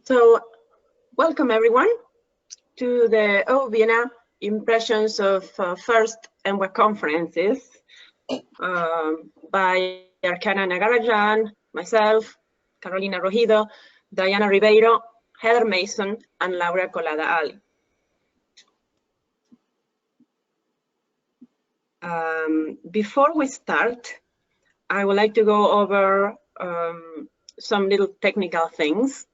So, welcome everyone to the Vienna Impressions of First EMWA Conferences by Archana Nagarajan, myself, Carolina Rojido, Diana Ribeiro, Heather Mason, and Laura Collada Ali. Before we start, I would like to go over some little technical things.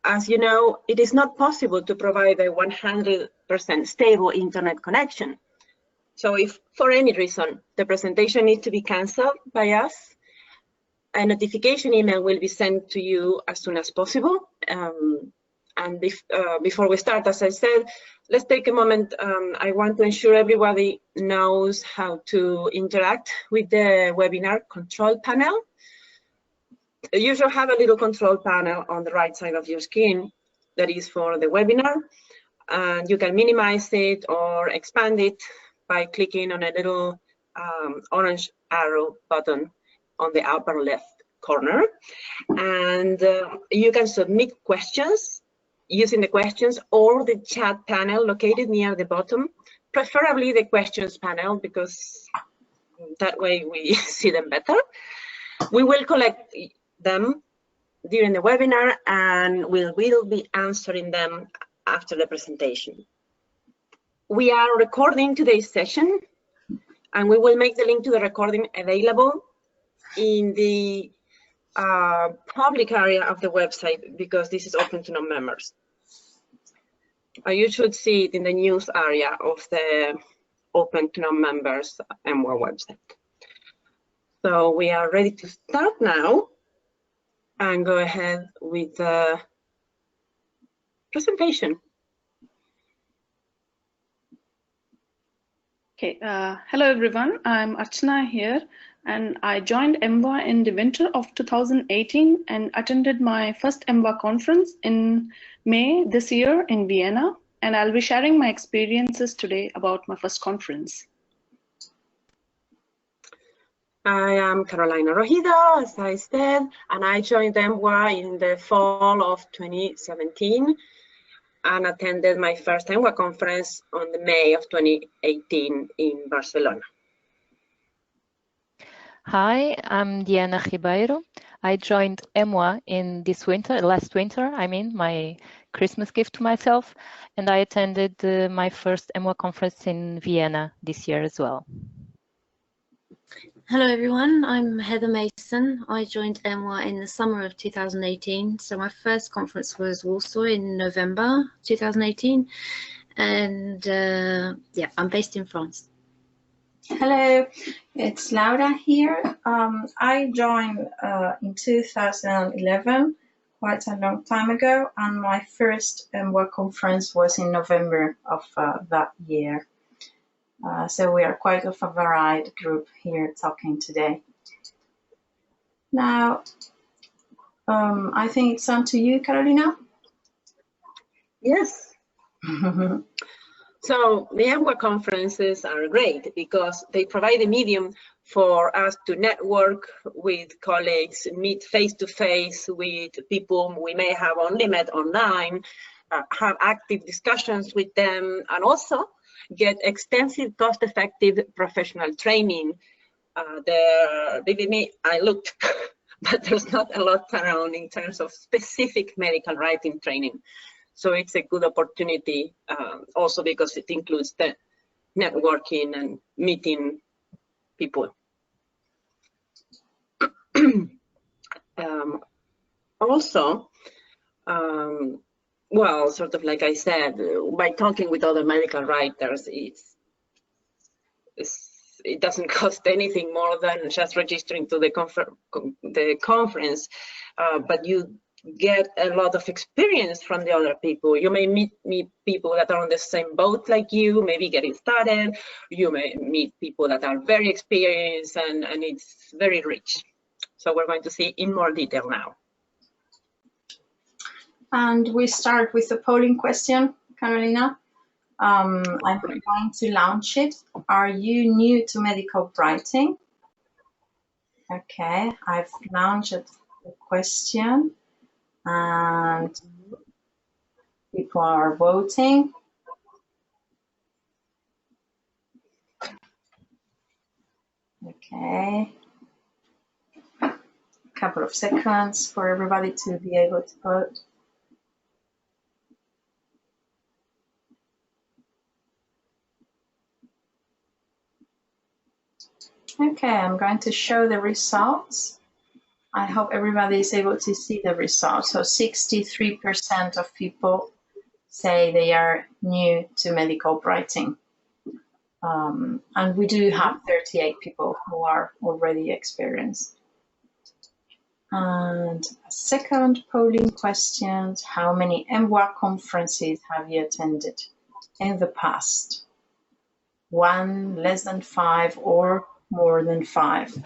As you know, it is not possible to provide a 100% stable internet connection. So if for any reason the presentation needs to be canceled by us, a notification email will be sent to you as soon as possible. And before we start, as I said, let's take a moment. I want to ensure everybody knows how to interact with the webinar control panel. You should have a little control panel on the right side of your screen that is for the webinar, and you can minimize it or expand it by clicking on a little orange arrow button on the upper left corner. And you can submit questions using the questions or the chat panel located near the bottom, preferably the questions panel, because that way we see them better. We will collect them during the webinar, and we will be answering them after the presentation. We are recording today's session, and we will make the link to the recording available in the public area of the website, because this is open to non-members. You should see it in the news area of the open to non-members EMWA website. So we are ready to start now and go ahead with the presentation. Okay, hello everyone, I'm Archana here, and I joined EMWA in the winter of 2018 and attended my first EMWA conference in May this year in Vienna, and I'll be sharing my experiences today about my first conference. I am Carolina Rojido, as I said, and I joined EMWA in the fall of 2017 and attended my first EMWA conference on the May of 2018 in Barcelona. Hi, I'm Diana Ribeiro. I joined EMWA in this winter, last winter, I mean, my Christmas gift to myself, and I attended my first EMWA conference in Vienna this year as well. Hello everyone, I'm Heather Mason. I joined EMWA in the summer of 2018. So my first conference was Warsaw in November 2018. And yeah, I'm based in France. Hello, it's Laura here. I joined in 2011, quite a long time ago, and my first EMWA conference was in November of that year. So we are quite of a varied group here talking today. Now, I think it's on to you, Carolina. Yes. So the EMWA conferences are great because they provide a medium for us to network with colleagues, meet face-to-face with people we may have only met online, have active discussions with them, and also get extensive, cost-effective professional training. Believe me, I looked, but there's not a lot around in terms of specific medical writing training. So it's a good opportunity also because it includes the networking and meeting people. Also, well, sort of like I said, by talking with other medical writers, it doesn't cost anything more than just registering to the conference, but you get a lot of experience from the other people. You may meet people that are on the same boat like you, maybe getting started. You may meet people that are very experienced, and it's very rich. So we're going to see in more detail now. And we start with the polling question, Carolina. I'm going to launch it. Are you new to medical writing? Okay, I've launched the question and people are voting. Okay. A couple of seconds for everybody to be able to vote. Okay, I'm going to show the results. I hope everybody is able to see the results. So 63% of people say they are new to medical writing. And we do have 38 people who are already experienced. And a second polling question, how many EMWA conferences have you attended in the past? 1, less than 5, or more than 5?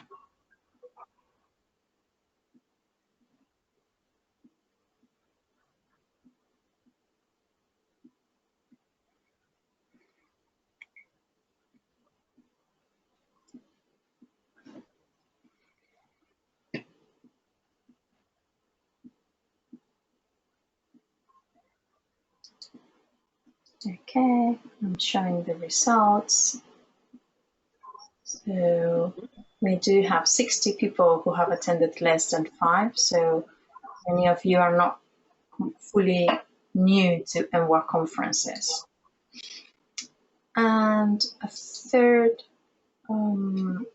Okay, I'm showing the results. So we do have 60 people who have attended less than 5. So many of you are not fully new to EMWA conferences. And a third polling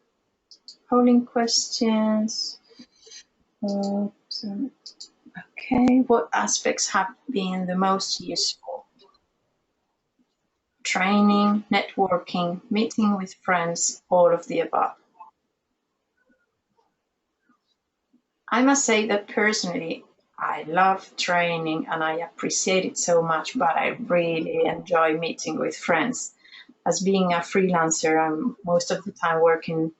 questions. Okay, what aspects have been the most useful? Training, networking, meeting with friends, all of the above. I must say that personally, I love training and I appreciate it so much, but I really enjoy meeting with friends. As being a freelancer, I'm most of the time working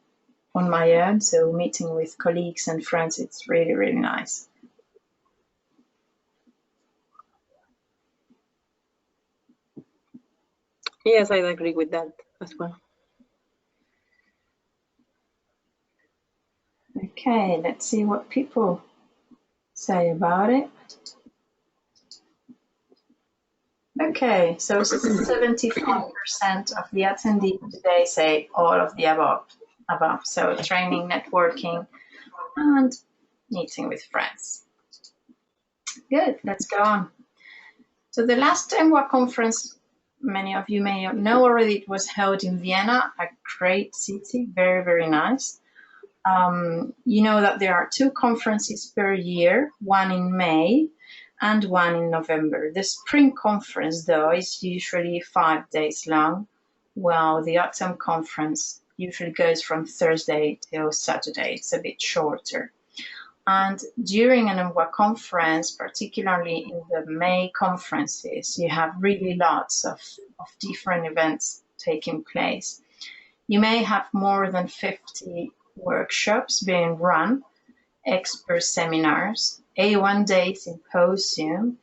on my own, so meeting with colleagues and friends, it's really, really nice. Yes, I agree with that as well. Okay, let's see what people say about it. Okay, so 75% of the attendees today say all of the above. So training, networking, and meeting with friends. Good, let's go on. So the last EMWA conference, many of you may know already, it was held in Vienna, a great city, very, very nice. You know that there are 2 conferences per year, one in May and one in November. The spring conference, though, is usually 5 days long, while the autumn conference usually goes from Thursday till Saturday. It's a bit shorter. And during an EMWA conference, particularly in the May conferences, you have really lots of different events taking place. You may have more than 50 workshops being run, expert seminars, a one-day symposium.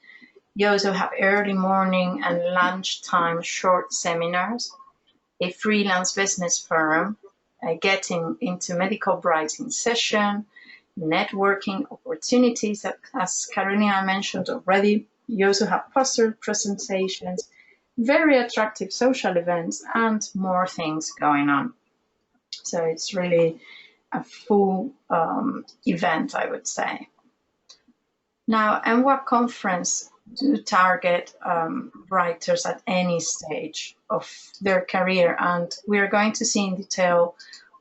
You also have early morning and lunchtime short seminars, a freelance business forum, a getting into medical writing session, networking opportunities, as Carolina mentioned already. You also have poster presentations, very attractive social events, and more things going on. So it's really a full event, I would say. Now, EMWA conference do target writers at any stage of their career, and we are going to see in detail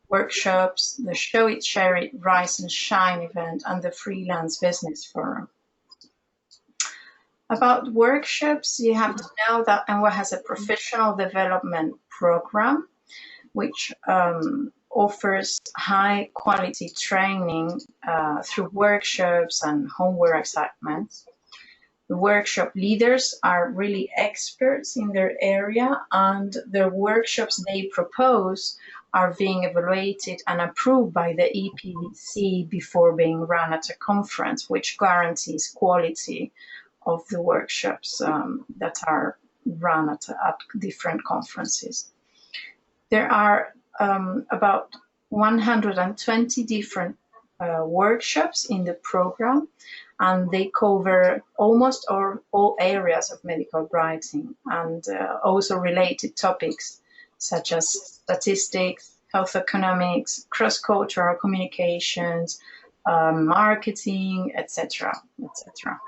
workshops, the Show It, Share It, Rise and Shine event, and the Freelance Business Forum. About workshops, you have to know that EMWA has a professional development program, which offers high quality training through workshops and homework assignments. The workshop leaders are really experts in their area, and the workshops they propose are being evaluated and approved by the EPDC before being run at a conference, which guarantees quality of the workshops that are run at different conferences. There are about 120 different workshops in the program, and they cover almost all areas of medical writing, and also related topics such as statistics, health economics, cross-cultural communications, marketing, etc., etc.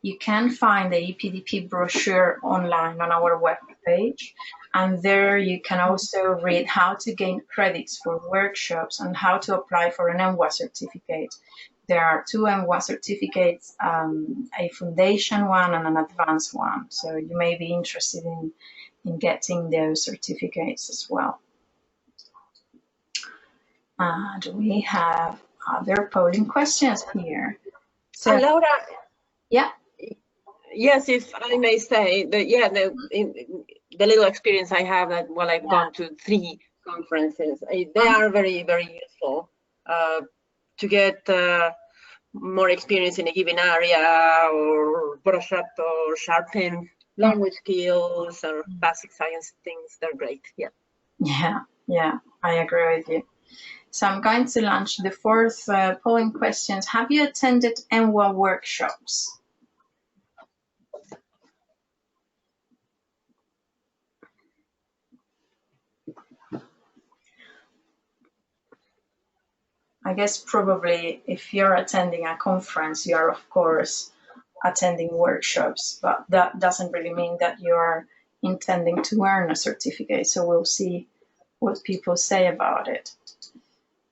You can find the EPDP brochure online on our webpage, and there you can also read how to gain credits for workshops and how to apply for an EMWA certificate. There are 2 EMWA certificates, a foundation one and an advanced one, so you may be interested in getting those certificates as well. And we have other polling questions here. So, Laura, yeah. Yes, if I may say that, yeah, the little experience I have that while I've gone to 3 conferences, they are very, very useful to get more experience in a given area, or brush up or sharpen language skills or basic science things. They're great. Yeah, I agree with you. So I'm going to launch the 4th polling questions. Have you attended EMWA workshops? I guess probably if you're attending a conference, you are of course attending workshops, but that doesn't really mean that you're intending to earn a certificate. So we'll see what people say about it.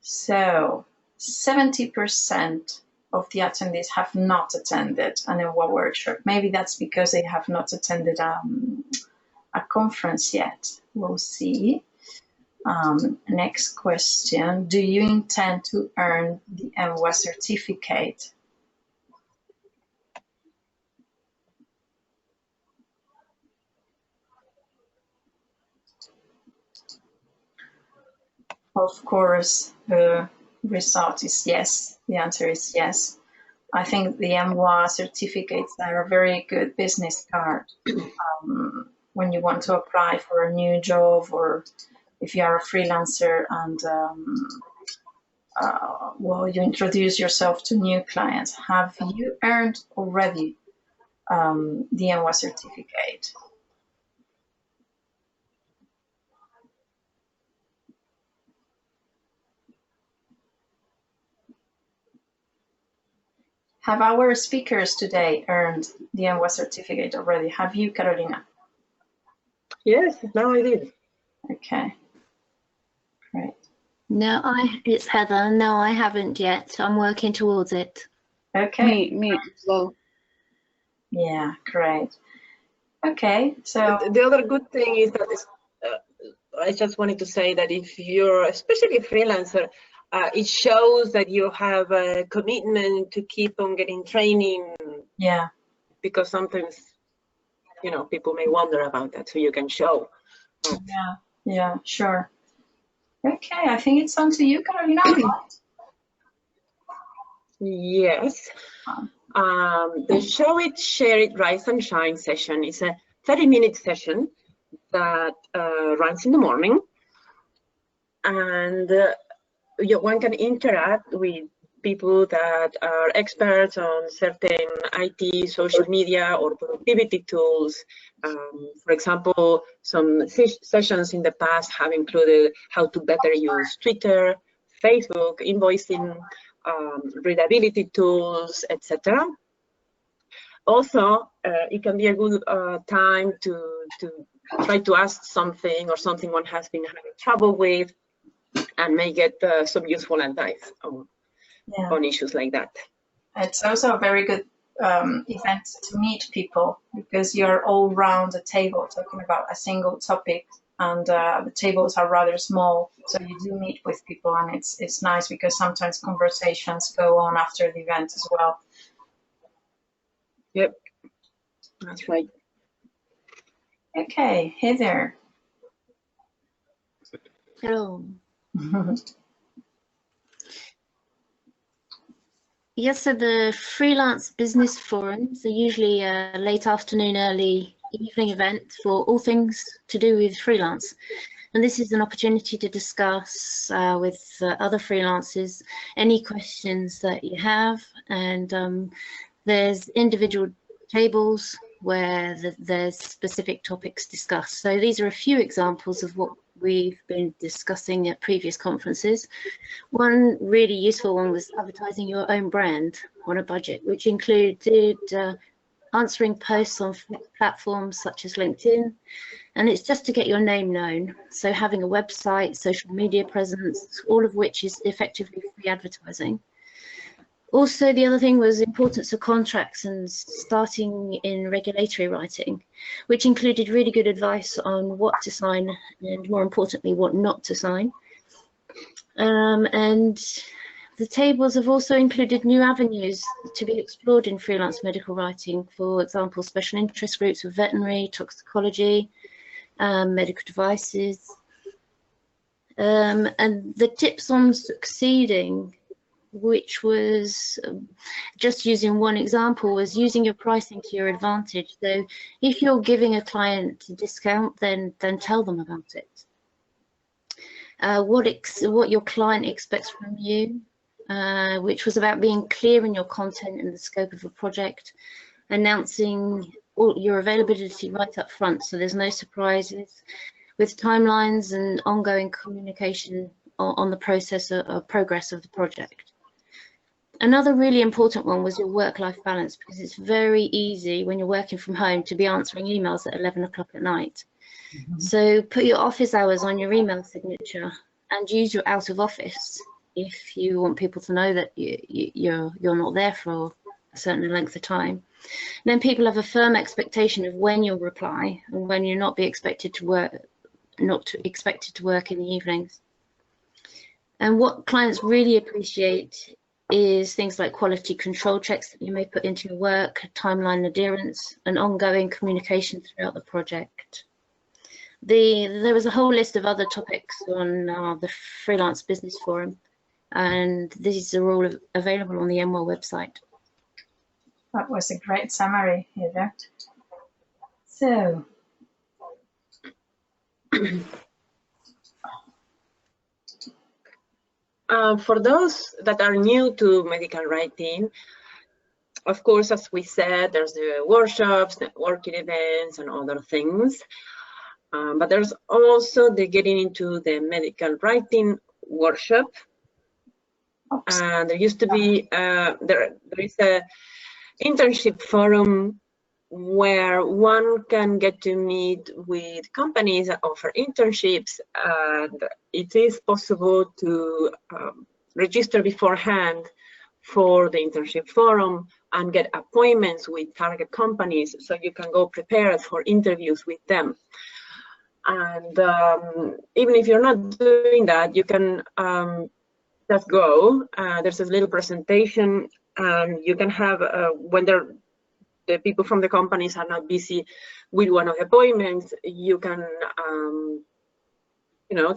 So 70% of the attendees have not attended an EMWA workshop. Maybe that's because they have not attended a conference yet. We'll see. Next question. Do you intend to earn the EMWA certificate? Of course, the result is yes. The answer is yes. I think the EMWA certificates are a very good business card when you want to apply for a new job, or if you are a freelancer and well, you introduce yourself to new clients. Have you earned already the EMWA certificate? Have our speakers today earned the EMWA certificate already? Have you, Carolina? Yes, now I did. Okay, great. No, it's Heather. No, I haven't yet. I'm working towards it. Okay. Me as well. Yeah, great. Okay, so the other good thing is that I just wanted to say that if you're especially a freelancer, it shows that you have a commitment to keep on getting training. Yeah. Because sometimes, you know, people may wonder about that, so you can show. Yeah, sure. Okay, I think it's on to you, Carolina. Yes. The Show It, Share It, Rise and Shine session is a 30-minute session that runs in the morning, and one can interact with people that are experts on certain IT, social media, or productivity tools. For example, some sessions in the past have included how to better use Twitter, Facebook, invoicing, readability tools, etc. Also, it can be a good time to try to ask something or something one has been having trouble with, and may get some useful advice on issues like that. It's also a very good event to meet people, because you're all around the table talking about a single topic, and the tables are rather small, so you do meet with people, and it's nice because sometimes conversations go on after the event as well. Yep, that's right. Okay, Heather. Hello. Yes, so the Freelance Business Forums are usually a late afternoon, early evening event for all things to do with freelance. And this is an opportunity to discuss with other freelancers any questions that you have. And there's individual tables where there's specific topics discussed. So these are a few examples of what we've been discussing at previous conferences. One really useful one was advertising your own brand on a budget, which included answering posts on platforms such as LinkedIn, and it's just to get your name known. So having a website, social media presence, all of which is effectively free advertising. Also, the other thing was importance of contracts and starting in regulatory writing, which included really good advice on what to sign and, more importantly, what not to sign. And the tables have also included new avenues to be explored in freelance medical writing. For example, special interest groups of veterinary, toxicology, medical devices. And the tips on succeeding, which was just using one example, was using your pricing to your advantage. So if you're giving a client a discount, then tell them about it. What your client expects from you, which was about being clear in your content and the scope of a project, announcing all your availability right up front so there's no surprises, with timelines and ongoing communication on the process or progress of the project. Another really important one was your work-life balance, because it's very easy when you're working from home to be answering emails at 11 o'clock at night. So put your office hours on your email signature and use your out of office if you want people to know that you're not there for a certain length of time. And then people have a firm expectation of when you'll reply and when you'll not expected to work in the evenings. And what clients really appreciate is things like quality control checks that you may put into your work, timeline adherence, and ongoing communication throughout the project. There was a whole list of other topics on the Freelance Business Forum, and these are all available on the EMWA website. That was a great summary, Heather. So, for those that are new to medical writing, of course, as we said, there's the workshops, networking events, and other things. But there's also the getting into the medical writing workshop. And there used to be, there is a Internship Forum where one can get to meet with companies that offer internships, and it is possible to register beforehand for the Internship Forum and get appointments with target companies, so you can go prepared for interviews with them. And even if you're not doing that, you can just go. There's a little presentation, and you can have, when the people from the companies are not busy with one of the appointments, you can,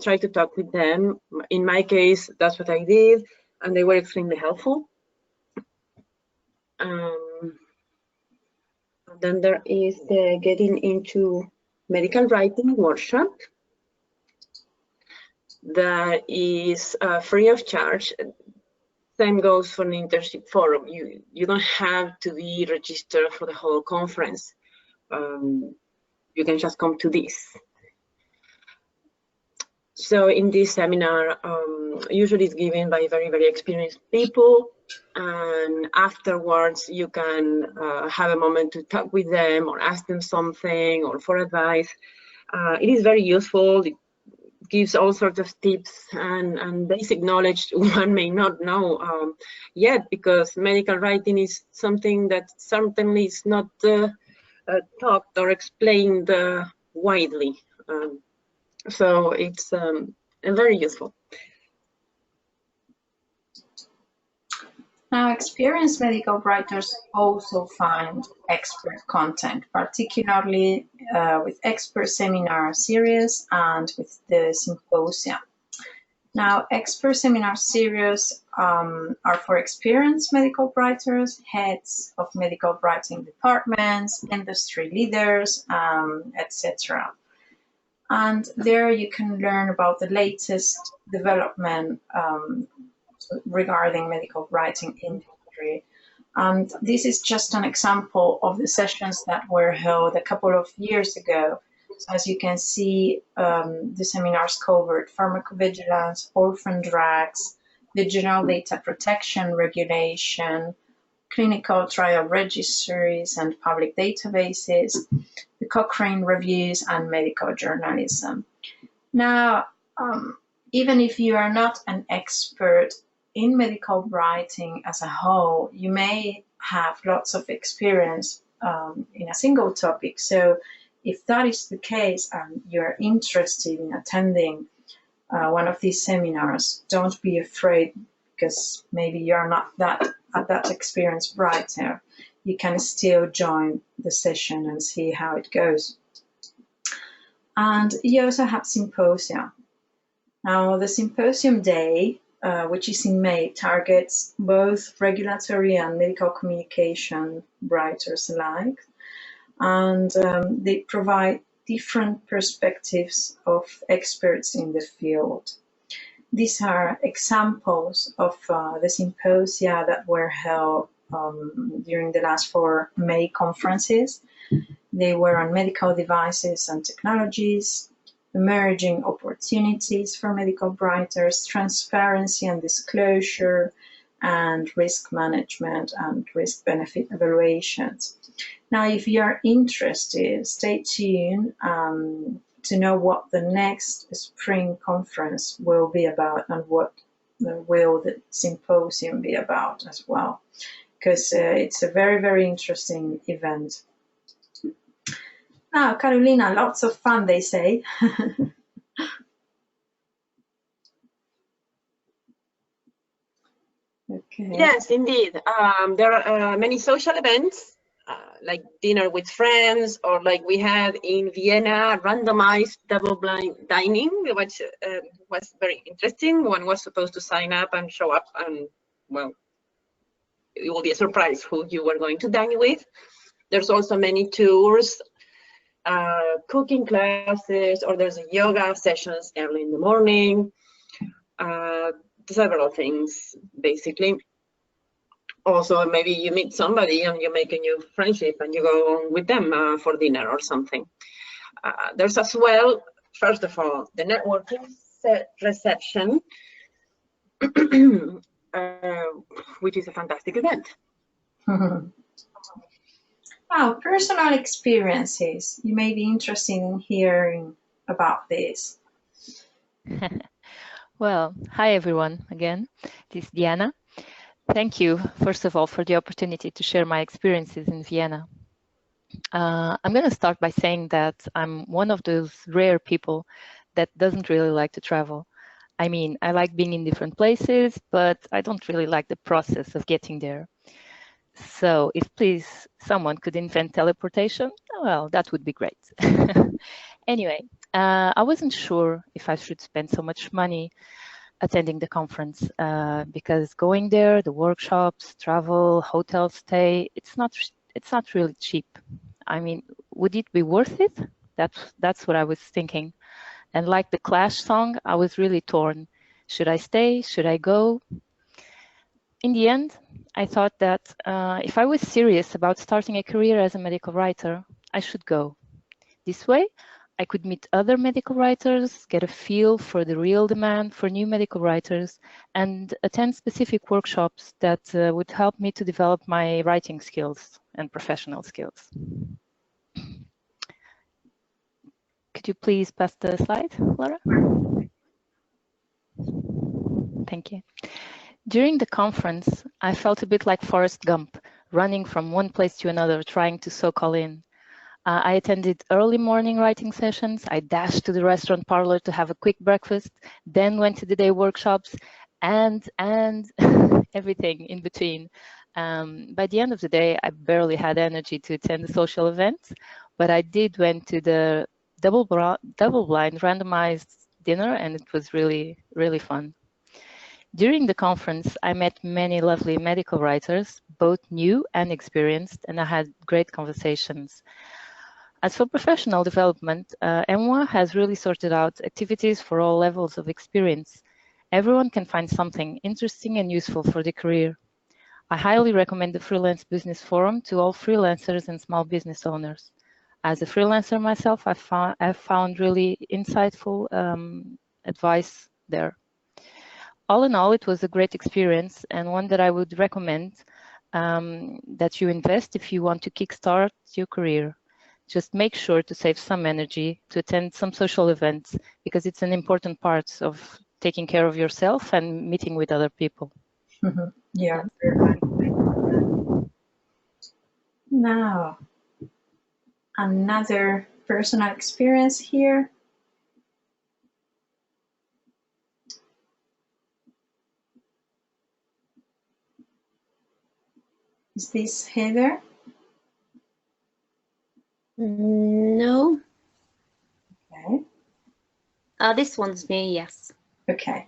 try to talk with them. In my case, that's what I did, and they were extremely helpful. Then there is the getting into medical writing workshop that is free of charge. Same goes for an Internship Forum. You don't have to be registered for the whole conference. You can just come to this. So in this seminar, usually it's given by very, very experienced people, and afterwards you can have a moment to talk with them or ask them something or for advice. It is very useful. It gives all sorts of tips and basic knowledge one may not know yet, because medical writing is something that certainly is not talked or explained widely. So it's very useful. Now, experienced medical writers also find expert content, particularly with expert seminar series and with the symposia. Now, expert seminar series are for experienced medical writers, heads of medical writing departments, industry leaders, etc. And there you can learn about the latest development regarding medical writing industry. And this is just an example of the sessions that were held a couple of years ago. So as you can see, the seminars covered pharmacovigilance, orphan drugs, the general data protection regulation, clinical trial registries and public databases, the Cochrane reviews, and medical journalism. Now, even if you are not an expert in medical writing as a whole, you may have lots of experience in a single topic. So if that is the case and you're interested in attending one of these seminars, don't be afraid, because maybe you're not that experienced writer. You can still join the session and see how it goes. And you also have symposia. Now, the symposium day, which is in May, targets both regulatory and medical communication writers alike. And they provide different perspectives of experts in the field. These are examples of the symposia that were held during the last 4 May conferences. They were on medical devices and technologies, emerging opportunities for medical writers, transparency and disclosure, and risk management and risk-benefit evaluations. Now, if you're interested, stay tuned to know what the next spring conference will be about and what will the symposium be about as well, because it's a very, very interesting event. Now, Carolina, lots of fun, they say. Okay. Yes, indeed. There are many social events, like dinner with friends, or like we had in Vienna, randomized double-blind dining, which was very interesting. One was supposed to sign up and show up, and well, it will be a surprise who you were going to dine with. There's also many tours, cooking classes, or there's yoga sessions early in the morning. Several things, basically. Also, maybe you meet somebody and you make a new friendship and you go with them for dinner or something. There's as well, first of all, the networking reception, which is a fantastic event. Wow, personal experiences. You may be interested in hearing about this. Well, hi everyone again. This is Diana. Thank you, first of all, for the opportunity to share my experiences in Vienna. I'm going to start by saying that I'm one of those rare people that doesn't really like to travel. I mean, I like being in different places, but I don't really like the process of getting there. So if please someone could invent teleportation, well, that would be great. Anyway, I wasn't sure if I should spend so much money attending the conference because going there, the workshops, travel, hotel stay, it's not really cheap. I mean, would it be worth it? That's what I was thinking. And like the Clash song, I was really torn. Should I stay? Should I go? In the end, I thought that if I was serious about starting a career as a medical writer, I should go. This way, I could meet other medical writers, get a feel for the real demand for new medical writers, and attend specific workshops that would help me to develop my writing skills and professional skills. Could you please pass the slide, Laura? Thank you. During the conference, I felt a bit like Forrest Gump, running from one place to another, trying to soak all in. I attended early morning writing sessions. I dashed to the restaurant parlor to have a quick breakfast, then went to the day workshops and everything in between. By the end of the day, I barely had energy to attend the social events, but I did went to the double-blind randomized dinner, and it was really, really fun. During the conference, I met many lovely medical writers, both new and experienced, and I had great conversations. As for professional development, EMWA has really sorted out activities for all levels of experience. Everyone can find something interesting and useful for their career. I highly recommend the Freelance Business Forum to all freelancers and small business owners. As a freelancer myself, I've found really insightful advice there. All in all, it was a great experience and one that I would recommend that you invest if you want to kickstart your career. Just make sure to save some energy to attend some social events because it's an important part of taking care of yourself and meeting with other people. Yeah. Now, another personal experience here. Is this Heather? No. Okay. This one's me, yes. Okay.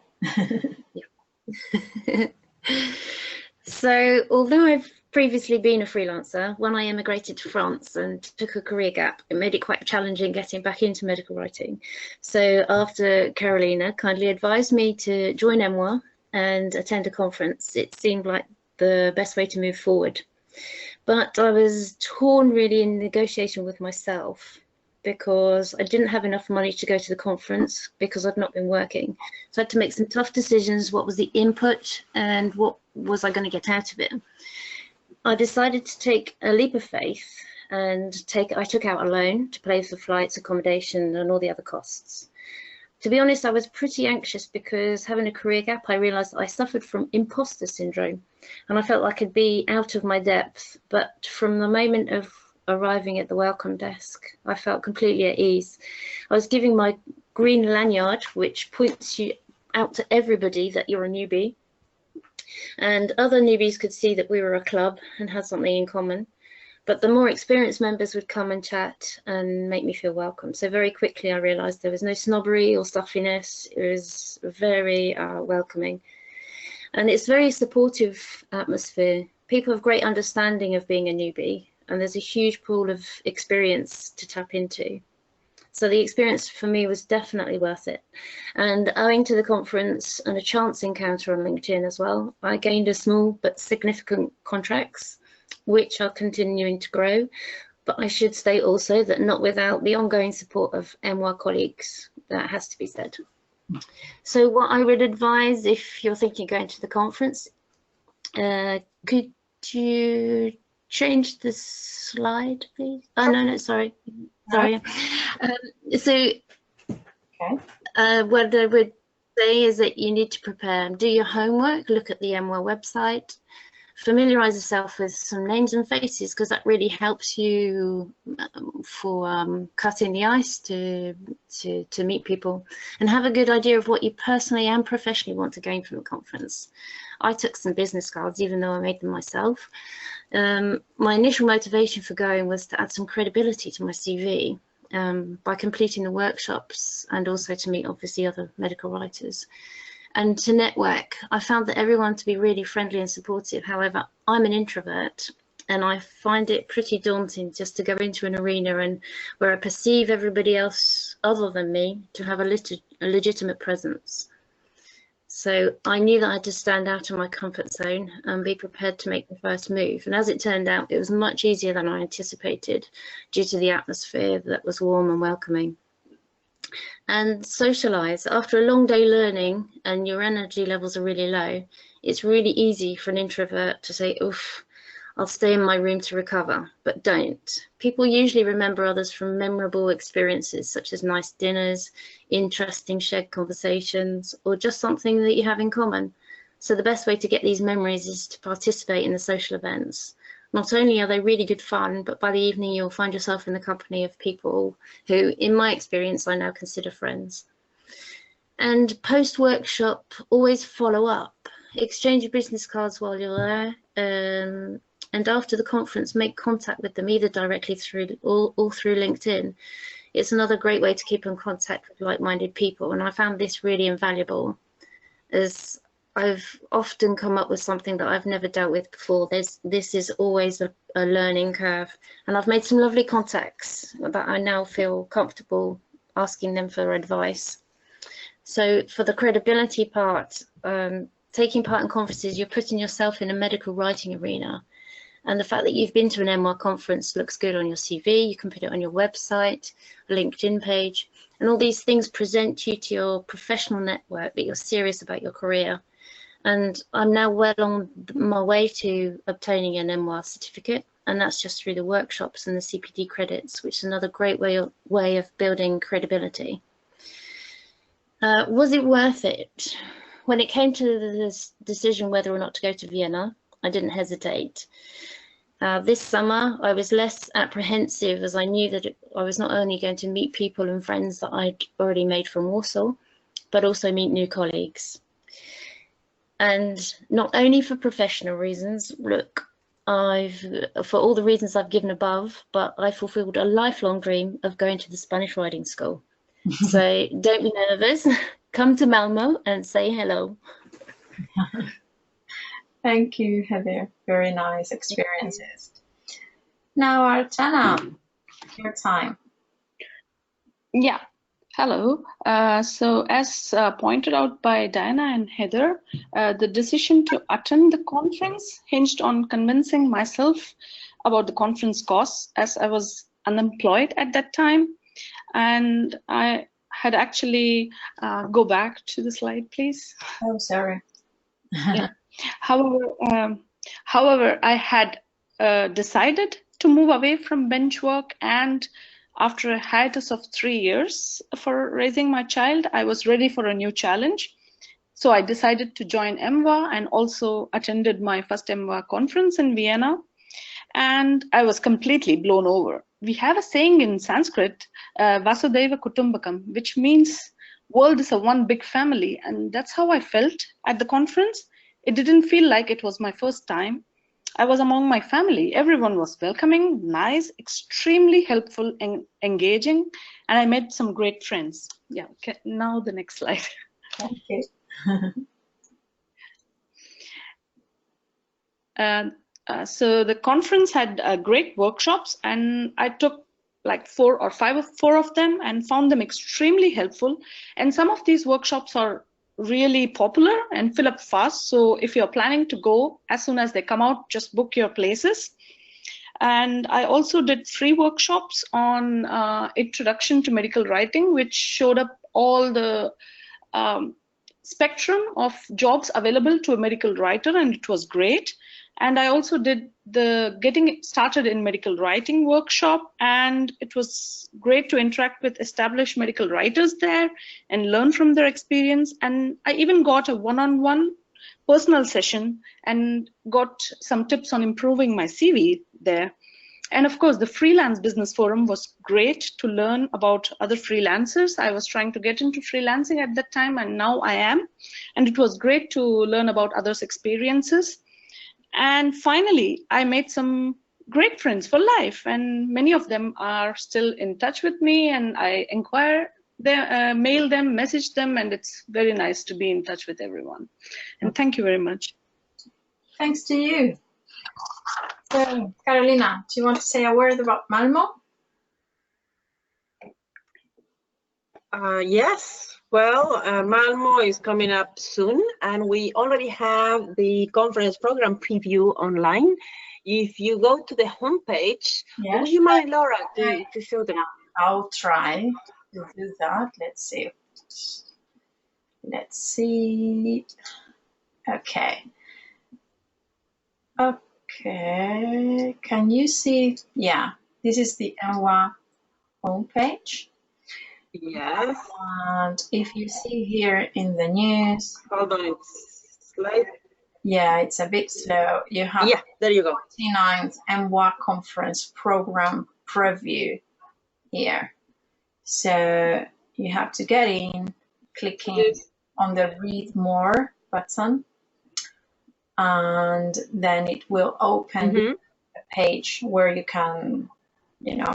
So, although I've previously been a freelancer, when I emigrated to France and took a career gap, it made it quite challenging getting back into medical writing. So after Carolina kindly advised me to join EMWA and attend a conference, it seemed like the best way to move forward. But I was torn really in negotiation with myself because I didn't have enough money to go to the conference because I'd not been working. So I had to make some tough decisions. What was the input and what was I going to get out of it? I decided to take a leap of faith and I took out a loan to pay for flights, accommodation and all the other costs. To be honest, I was pretty anxious because having a career gap, I realised that I suffered from imposter syndrome and I felt like I'd be out of my depth. But from the moment of arriving at the welcome desk, I felt completely at ease. I was giving my green lanyard, which points you out to everybody that you're a newbie. And other newbies could see that we were a club and had something in common. But the more experienced members would come and chat and make me feel welcome. So very quickly I realised there was no snobbery or stuffiness. It was very welcoming. And it's a very supportive atmosphere. People have great understanding of being a newbie, and there's a huge pool of experience to tap into. So the experience for me was definitely worth it. And owing to the conference and a chance encounter on LinkedIn as well, I gained a small but significant contracts, which are continuing to grow. But I should state also that not without the ongoing support of EMWA colleagues, that has to be said. So what I would advise if you're thinking of going to the conference, could you change the slide, please? Oh, no, sorry. Sorry. What I would say is that you need to prepare, do your homework, look at the EMWA website, familiarize yourself with some names and faces, because that really helps you for cutting the ice to meet people, and have a good idea of what you personally and professionally want to gain from the conference. I took some business cards, even though I made them myself. My initial motivation for going was to add some credibility to my CV by completing the workshops, and also to meet obviously other medical writers and to network. I found that everyone to be really friendly and supportive. However, I'm an introvert and I find it pretty daunting just to go into an arena and where I perceive everybody else other than me to have a legitimate presence. So I knew that I had to stand out of my comfort zone and be prepared to make the first move. And as it turned out, it was much easier than I anticipated due to the atmosphere that was warm and welcoming. And socialize. After a long day learning and your energy levels are really low, it's really easy for an introvert to say, oof, I'll stay in my room to recover, but don't. People usually remember others from memorable experiences such as nice dinners, interesting shared conversations, or just something that you have in common. So the best way to get these memories is to participate in the social events. Not only are they really good fun, but by the evening you'll find yourself in the company of people who, in my experience, I now consider friends. And post-workshop, always follow up. Exchange your business cards while you're there. And after the conference, make contact with them either directly through or through LinkedIn. It's another great way to keep in contact with like-minded people. And I found this really invaluable, as I've often come up with something that I've never dealt with before. This is always a learning curve, and I've made some lovely contacts that I now feel comfortable asking them for advice. So for the credibility part, taking part in conferences, you're putting yourself in a medical writing arena. And the fact that you've been to an EMWA conference looks good on your CV. You can put it on your website, a LinkedIn page, and all these things present you to your professional network that you're serious about your career. And I'm now well on my way to obtaining an EMWA certificate, and that's just through the workshops and the CPD credits, which is another great way of building credibility. Was it worth it? When it came to this decision whether or not to go to Vienna, I didn't hesitate. This summer, I was less apprehensive as I knew that I was not only going to meet people and friends that I'd already made from Warsaw, but also meet new colleagues. And not only for professional reasons, look, for all the reasons I've given above, but I fulfilled a lifelong dream of going to the Spanish riding school. So don't be nervous, come to Malmo and say hello. Thank you, Heather. Very nice experiences. Now, Archana, your time. Yeah, hello. So as pointed out by Diana and Heather, the decision to attend the conference hinged on convincing myself about the conference costs, as I was unemployed at that time. And I had actually, go back to the slide, please. Oh, sorry. Yeah. However, I had decided to move away from bench work, and after a hiatus of 3 years for raising my child, I was ready for a new challenge. So I decided to join EMWA and also attended my first EMWA conference in Vienna, and I was completely blown over. We have a saying in Sanskrit, Vasudhaiva Kutumbakam, which means world is a one big family, and that's how I felt at the conference. It didn't feel like it was my first time. I was among my family. Everyone was welcoming, nice, extremely helpful and engaging, and I made some great friends. Yeah, okay, now the next slide. Thank you. So the conference had great workshops, and I took like 4 or 5 of them and found them extremely helpful. And some of these workshops are really popular and fill up fast. So if you're planning to go, as soon as they come out, just book your places. And I also did free workshops on introduction to medical writing, which showed up all the spectrum of jobs available to a medical writer, and it was great. And I also did the Getting Started in Medical Writing workshop, and it was great to interact with established medical writers there and learn from their experience. And I even got a one-on-one personal session and got some tips on improving my CV there. And of course, the Freelance Business Forum was great to learn about other freelancers. I was trying to get into freelancing at that time, and now I am. And it was great to learn about others' experiences. And finally, I made some great friends for life, and many of them are still in touch with me, and I mail them, message them, and it's very nice to be in touch with everyone. And thank you very much. Thanks to you. So, Carolina, do you want to say a word about Malmo? Yes. Well, Malmo is coming up soon, and we already have the conference program preview online. If you go to the homepage, Yes. would you mind, Laura, to show them? I'll try to do that. Let's see. Let's see. Okay. Okay. Can you see? Yeah, this is the EMWA homepage. Yes. And if you see here in the news, Hold on, it's slide. yeah, it's a bit slow. You have, Yeah, there you go. 49th EMWA conference program preview here. So you have to get in, clicking on the read more button, and then it will open a page where you can,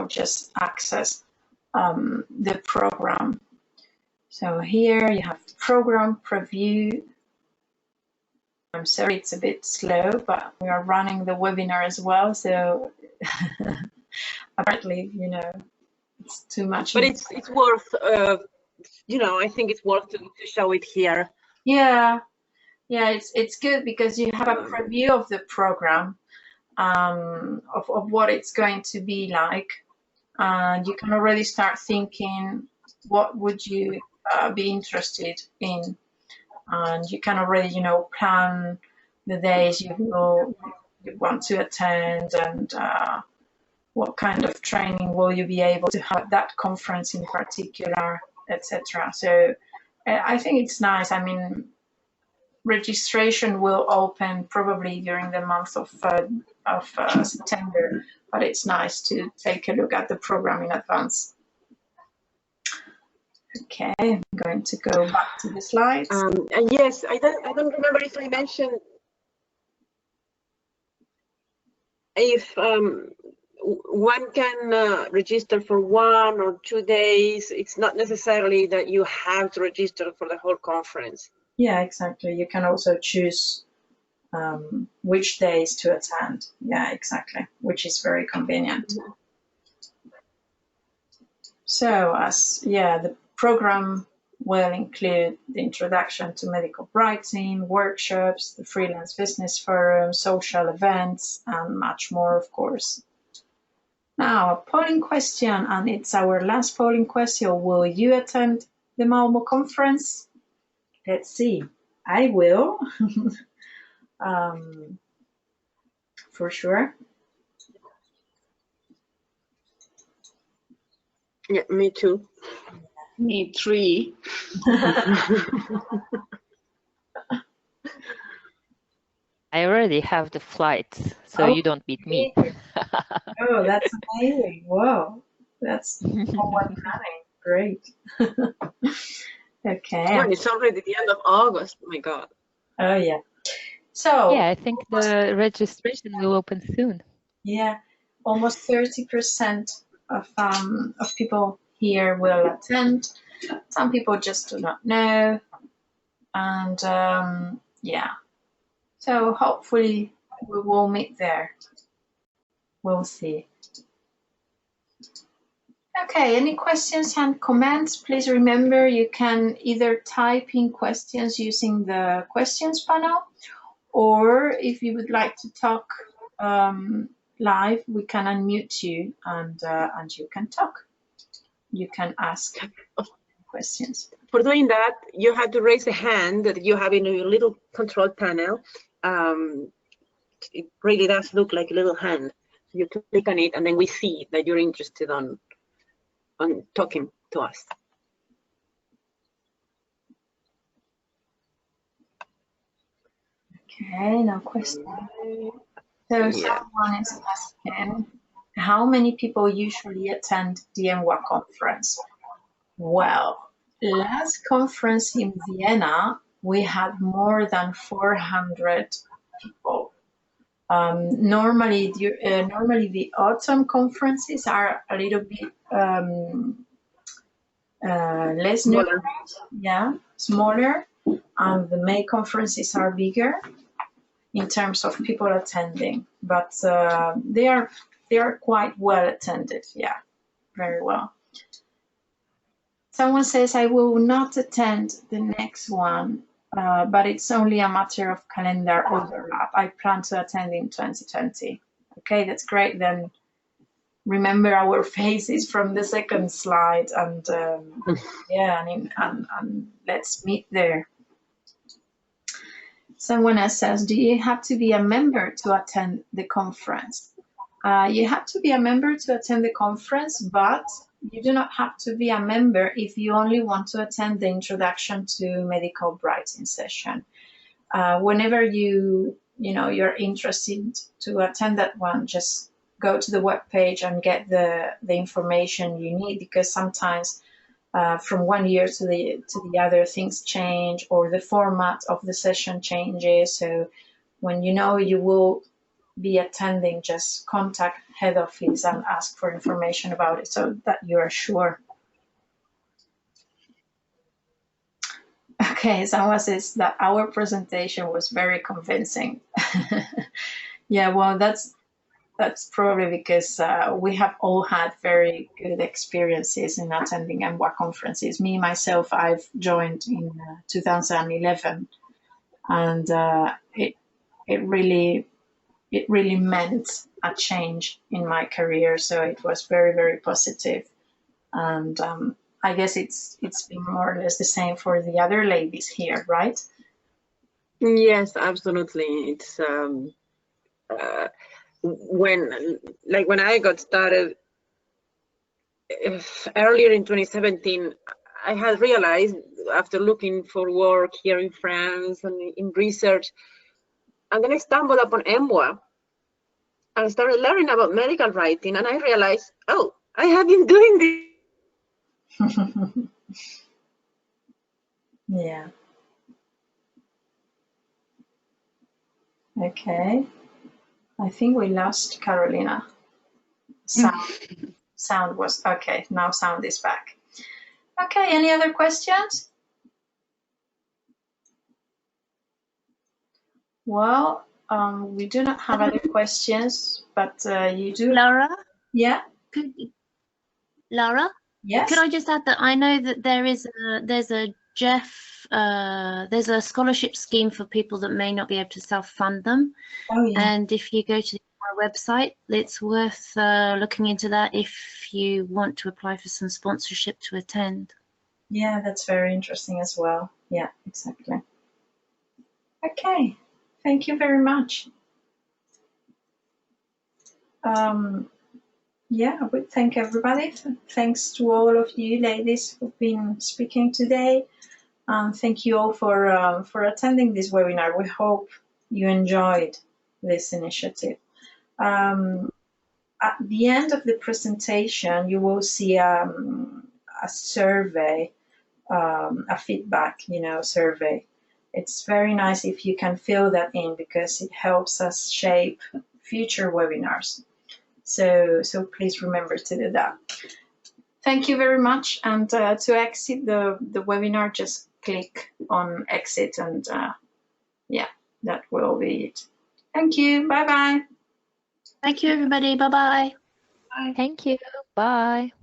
just access the program. So here you have program preview, I'm sorry it's a bit slow, but we are running the webinar as well, so apparently, you know, it's too much. But it's worth, you know, I think it's worth to show it here. Yeah, yeah, it's good because you have a preview of the program, of what it's going to be like, and you can already start thinking what would you be interested in, and you can already, you know, plan the days you want to attend, and what kind of training will you be able to have at that conference in particular, etc. So I think it's nice. I mean, registration will open probably during the month of September, but it's nice to take a look at the program in advance. Okay, I'm going to go back to the slides. And yes, I don't remember if I mentioned if one can register for 1 or 2 days. It's not necessarily that you have to register for the whole conference. Yeah, exactly. You can also choose which days to attend. Yeah, exactly, which is very convenient. Mm-hmm. So the program will include the introduction to medical writing, workshops, the Freelance Business Forum, social events, and much more, of course. Now, a polling question, and it's our last polling question. Will you attend the Malmo conference? Let's see. I will, for sure. Yeah, me too. Me 3. I already have the flights, so you don't beat me. Oh, that's amazing. Wow. That's forward planning. Great. Okay. Oh, it's already the end of August. Oh my God. Oh, yeah. So. Yeah, I think the registration will open soon. Yeah, almost 30% of people here will attend. Some people just do not know. And yeah, so hopefully we will meet there. We'll see. Okay, any questions and comments? Please remember you can either type in questions using the questions panel, or if you would like to talk live, we can unmute you and you can talk. You can ask questions. For doing that, you have to raise a hand that you have in your little control panel. It really does look like a little hand. You click on it, and then we see that you're interested on talking to us. Okay, no question. So someone is asking, how many people usually attend the EMWA conference? Well, last conference in Vienna, we had more than 400 people. Normally the autumn conferences are a little bit less numerous, smaller, and the May conferences are bigger in terms of people attending, but they are quite well attended. Yeah, very well. Someone says, I will not attend the next one, but it's only a matter of calendar overlap. I plan to attend in 2020. Okay, that's great. Then remember our faces from the second slide, and and let's meet there. Someone else says, do you have to be a member to attend the conference? You have to be a member to attend the conference, but you do not have to be a member if you only want to attend the introduction to medical writing session. Whenever you're interested to attend that one, just go to the webpage and get the information you need, because sometimes from one year to the other, things change, or the format of the session changes. So when you know you will be attending, just contact head office and ask for information about it so that you are sure. Okay, someone says that our presentation was very convincing. Yeah, well, that's probably because we have all had very good experiences in attending EMWA conferences. Me, myself, I've joined in 2011, and it really meant a change in my career. So it was very, very positive. And I guess it's been more or less the same for the other ladies here, right? Yes, absolutely. It's when I got started earlier in 2017, I had realized after looking for work here in France and in research, and then I stumbled upon EMWA and started learning about medical writing, and I realized, oh, I have been doing this. Yeah. Okay. I think we lost Carolina. Sound was okay. Now sound is back. Okay. Any other questions? Well, we do not have other questions, but you do. Laura? Yeah. Laura? Yes. Could I just add that I know that there's a scholarship scheme for people that may not be able to self-fund them. Oh, yeah. And if you go to my website, it's worth looking into that if you want to apply for some sponsorship to attend. Yeah, that's very interesting as well. Yeah, exactly. Okay. Thank you very much. Yeah, I would thank everybody. Thanks to all of you ladies who've been speaking today. Thank you all for attending this webinar. We hope you enjoyed this initiative. At the end of the presentation, you will see a survey, a feedback, survey. It's very nice if you can fill that in because it helps us shape future webinars. So please remember to do that. Thank you very much. And to exit the webinar, just click on exit and yeah, that will be it. Thank you. Bye-bye. Thank you, everybody. Bye-bye. Thank you. Bye.